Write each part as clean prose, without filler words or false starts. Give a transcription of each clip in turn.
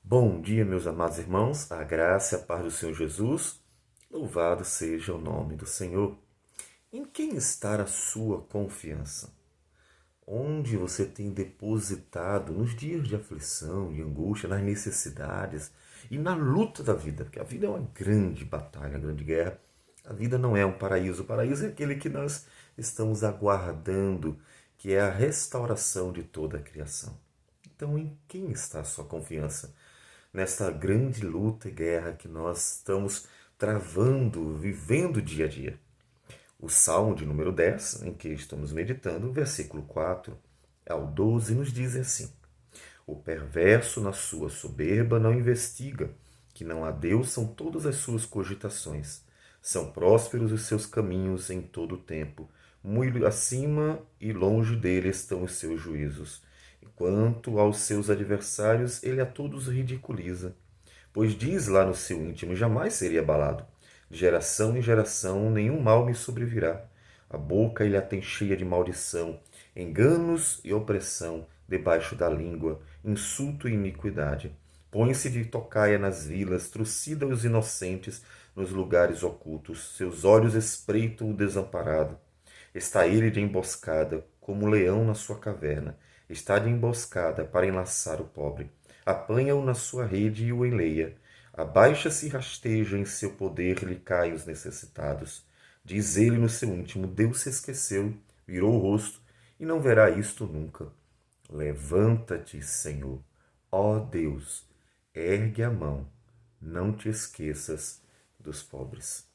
Bom dia, meus amados irmãos, a graça e a paz do Senhor Jesus, louvado seja o nome do Senhor. Em quem está a sua confiança? Onde você tem depositado nos dias de aflição, de angústia, nas necessidades e na luta da vida? Porque a vida é uma grande batalha, uma grande guerra. A vida não é um paraíso. O paraíso é aquele que nós estamos aguardando, que é a restauração de toda a criação. Então, em quem está a sua confiança? Nesta grande luta e guerra que nós estamos travando, vivendo dia a dia. O Salmo de número 10, em que estamos meditando, versículo 4 ao 12, nos diz assim: O perverso na sua soberba não investiga, que não há Deus são todas as suas cogitações. São prósperos os seus caminhos em todo o tempo. Muito acima e longe dele estão os seus juízos. Quanto aos seus adversários, ele a todos ridiculiza. Pois diz lá no seu íntimo, jamais seria abalado. De geração em geração, nenhum mal me sobrevirá. A boca ele a tem cheia de maldição, enganos e opressão debaixo da língua, insulto e iniquidade. Põe-se de tocaia nas vilas, trucida os inocentes nos lugares ocultos. Seus olhos espreitam o desamparado. Está ele de emboscada, como o leão na sua caverna. Está de emboscada para enlaçar o pobre. Apanha-o na sua rede e o enleia. Abaixa-se e rasteja, em seu poder lhe caem os necessitados. Diz ele no seu íntimo: Deus se esqueceu, virou o rosto, e não verá isto nunca. Levanta-te, Senhor, ó Deus, ergue a mão, não te esqueças dos pobres.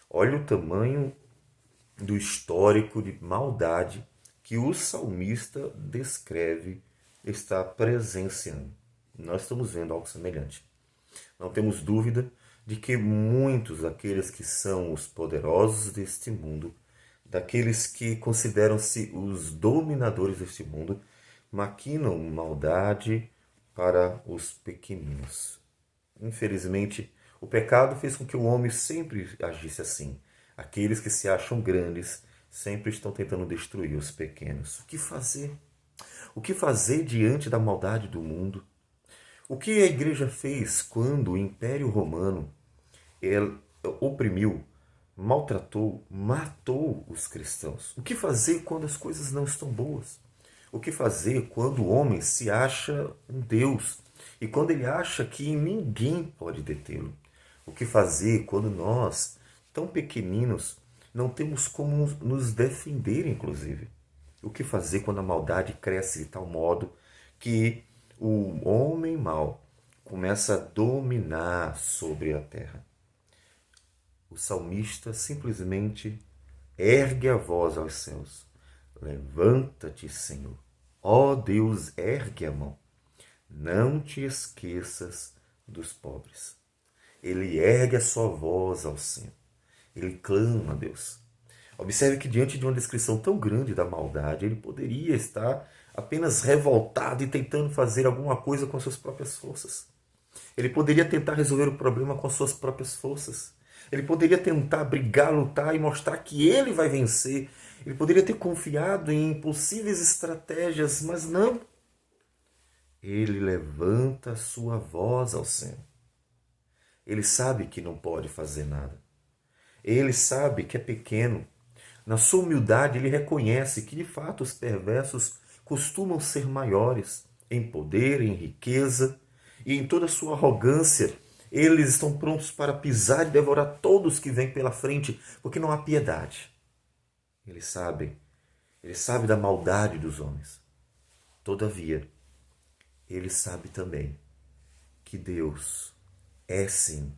Olha o tamanho do histórico de maldade que o salmista descreve está presenciando. Nós estamos vendo algo semelhante. Não temos dúvida de que muitos daqueles que são os poderosos deste mundo, daqueles que consideram-se os dominadores deste mundo, maquinam maldade para os pequeninos. Infelizmente, o pecado fez com que o homem sempre agisse assim. Aqueles que se acham grandes sempre estão tentando destruir os pequenos. O que fazer? O que fazer diante da maldade do mundo? O que a igreja fez quando o Império Romano oprimiu, maltratou, matou os cristãos? O que fazer quando as coisas não estão boas? O que fazer quando o homem se acha um Deus e quando ele acha que ninguém pode detê-lo? O que fazer quando nós, tão pequeninos, não temos como nos defender, inclusive? O que fazer quando a maldade cresce de tal modo que o homem mau começa a dominar sobre a terra? O salmista simplesmente ergue a voz aos céus. Levanta-te, Senhor. Ó Deus, ergue a mão. Não te esqueças dos pobres. Ele ergue a sua voz ao céu. Ele clama a Deus. Observe que diante de uma descrição tão grande da maldade, ele poderia estar apenas revoltado e tentando fazer alguma coisa com as suas próprias forças. Ele poderia tentar resolver o problema com as suas próprias forças. Ele poderia tentar brigar, lutar e mostrar que ele vai vencer. Ele poderia ter confiado em possíveis estratégias, mas não. Ele levanta a sua voz ao céu. Ele sabe que não pode fazer nada. Ele sabe que é pequeno. Na sua humildade, ele reconhece que, de fato, os perversos costumam ser maiores em poder, em riqueza e em toda a sua arrogância. Eles estão prontos para pisar e devorar todos que vêm pela frente, porque não há piedade. Ele sabe da maldade dos homens. Todavia, ele sabe também que Deus é sim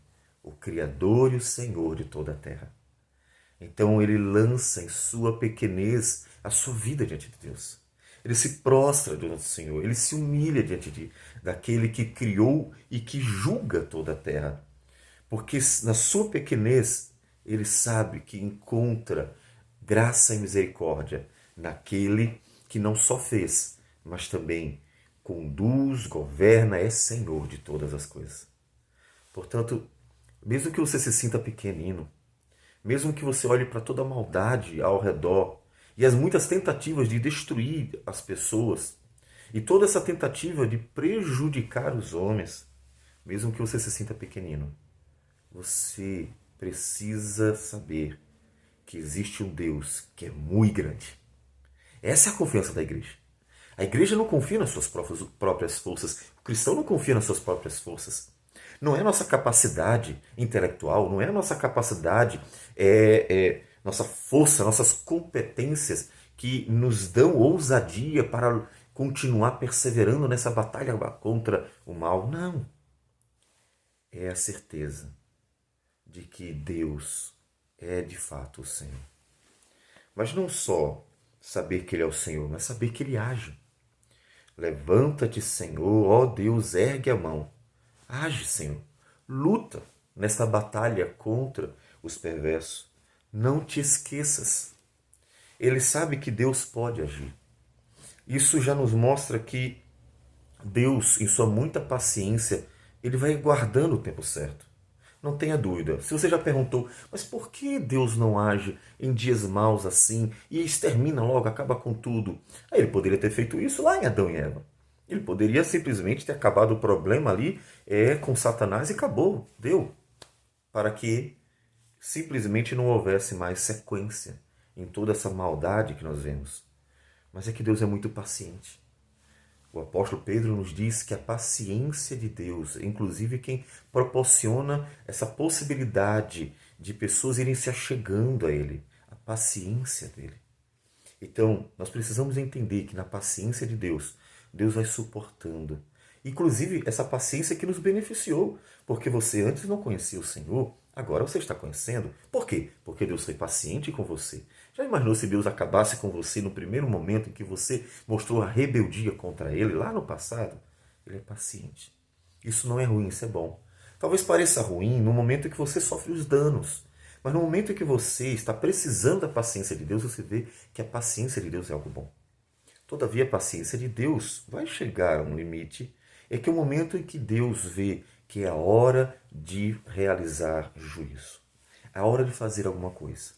o Criador e o Senhor de toda a terra. Então ele lança em sua pequenez a sua vida diante de Deus. Ele se prostra diante do Senhor, ele se humilha diante daquele que criou e que julga toda a terra. Porque na sua pequenez ele sabe que encontra graça e misericórdia naquele que não só fez, mas também conduz, governa, é Senhor de todas as coisas. Portanto, mesmo que você se sinta pequenino, mesmo que você olhe para toda a maldade ao redor e as muitas tentativas de destruir as pessoas e toda essa tentativa de prejudicar os homens, mesmo que você se sinta pequenino, você precisa saber que existe um Deus que é muito grande. Essa é a confiança da igreja. A igreja não confia nas suas próprias forças. O cristão não confia nas suas próprias forças. Não é a nossa capacidade intelectual, não é a nossa capacidade, nossa força, nossas competências que nos dão ousadia para continuar perseverando nessa batalha contra o mal. Não. É a certeza de que Deus é de fato o Senhor. Mas não só saber que Ele é o Senhor, mas saber que Ele age. Levanta-te, Senhor, ó Deus, ergue a mão. Age, Senhor. Luta nesta batalha contra os perversos. Não te esqueças. Ele sabe que Deus pode agir. Isso já nos mostra que Deus, em sua muita paciência, ele vai guardando o tempo certo. Não tenha dúvida. Se você já perguntou, mas por que Deus não age em dias maus assim e extermina logo, acaba com tudo? Aí ele poderia ter feito isso lá em Adão e Eva. Ele poderia simplesmente ter acabado o problema ali com Satanás e acabou. Deu. Para que simplesmente não houvesse mais sequência em toda essa maldade que nós vemos. Mas é que Deus é muito paciente. O apóstolo Pedro nos diz que a paciência de Deus, inclusive quem proporciona essa possibilidade de pessoas irem se achegando a Ele, a paciência dele. Então, nós precisamos entender que na paciência de Deus, Deus vai suportando. Inclusive, essa paciência que nos beneficiou, porque você antes não conhecia o Senhor, agora você está conhecendo. Por quê? Porque Deus foi paciente com você. Já imaginou se Deus acabasse com você no primeiro momento em que você mostrou a rebeldia contra Ele, lá no passado? Ele é paciente. Isso não é ruim, isso é bom. Talvez pareça ruim no momento em que você sofre os danos. Mas no momento em que você está precisando da paciência de Deus, você vê que a paciência de Deus é algo bom. Todavia, a paciência de Deus vai chegar a um limite. É que é o momento em que Deus vê que é a hora de realizar juízo. É a hora de fazer alguma coisa.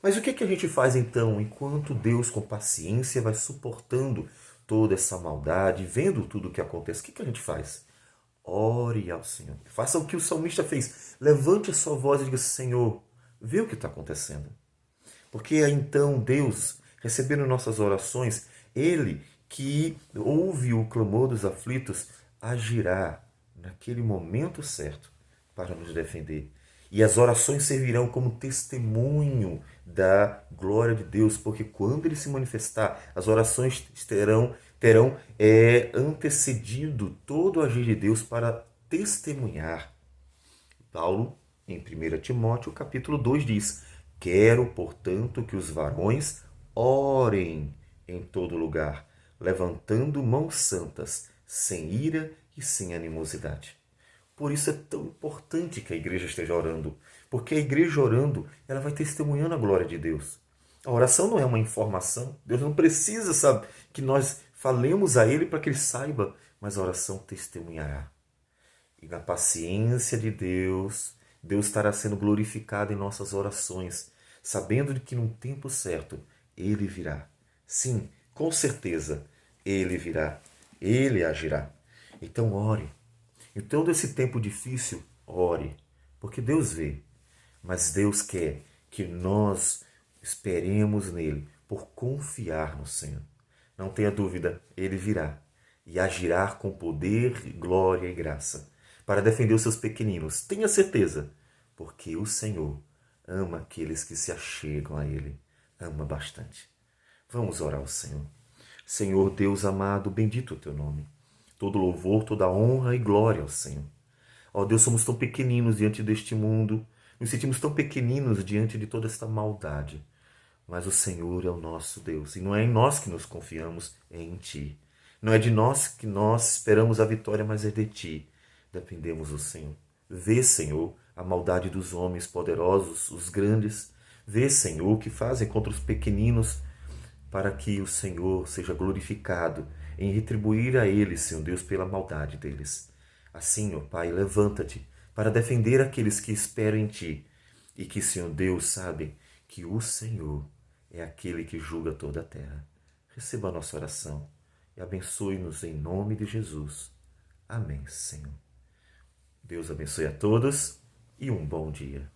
Mas o que é que a gente faz então, enquanto Deus, com paciência, vai suportando toda essa maldade, vendo tudo o que acontece? O que é que a gente faz? Ore ao Senhor. Faça o que o salmista fez. Levante a sua voz e diga: Senhor, vê o que está acontecendo. Porque então Deus, recebendo nossas orações, Ele que ouve o clamor dos aflitos, agirá naquele momento certo para nos defender. E as orações servirão como testemunho da glória de Deus, porque quando Ele se manifestar, as orações terão antecedido todo o agir de Deus para testemunhar. Paulo, em 1 Timóteo, capítulo 2, diz: Quero, portanto, que os varões orem em todo lugar, levantando mãos santas, sem ira e sem animosidade. Por isso é tão importante que a igreja esteja orando, porque a igreja orando, ela vai testemunhando a glória de Deus. A oração não é uma informação, Deus não precisa, sabe, que nós falemos a Ele para que Ele saiba, mas a oração testemunhará. E na paciência de Deus, Deus estará sendo glorificado em nossas orações, sabendo de que num tempo certo Ele virá. Sim, com certeza, Ele virá. Ele agirá. Então ore. Em todo esse tempo difícil, ore. Porque Deus vê. Mas Deus quer que nós esperemos nele por confiar no Senhor. Não tenha dúvida, Ele virá e agirá com poder, glória e graça para defender os seus pequeninos. Tenha certeza, porque o Senhor ama aqueles que se achegam a Ele. Ama bastante. Vamos orar ao Senhor. Senhor Deus amado, bendito o Teu nome. Todo louvor, toda honra e glória ao Senhor. Ó Deus, somos tão pequeninos diante deste mundo. Nos sentimos tão pequeninos diante de toda esta maldade. Mas o Senhor é o nosso Deus. E não é em nós que nos confiamos, é em Ti. Não é de nós que nós esperamos a vitória, mas é de Ti. Dependemos do Senhor. Vê, Senhor, a maldade dos homens poderosos, os grandes. Vê, Senhor, o que fazem contra os pequeninos, para que o Senhor seja glorificado em retribuir a eles, Senhor Deus, pela maldade deles. Assim, ó Pai, levanta-te para defender aqueles que esperam em Ti e que, Senhor Deus, sabem que o Senhor é aquele que julga toda a terra. Receba a nossa oração e abençoe-nos em nome de Jesus. Amém, Senhor. Deus abençoe a todos e um bom dia.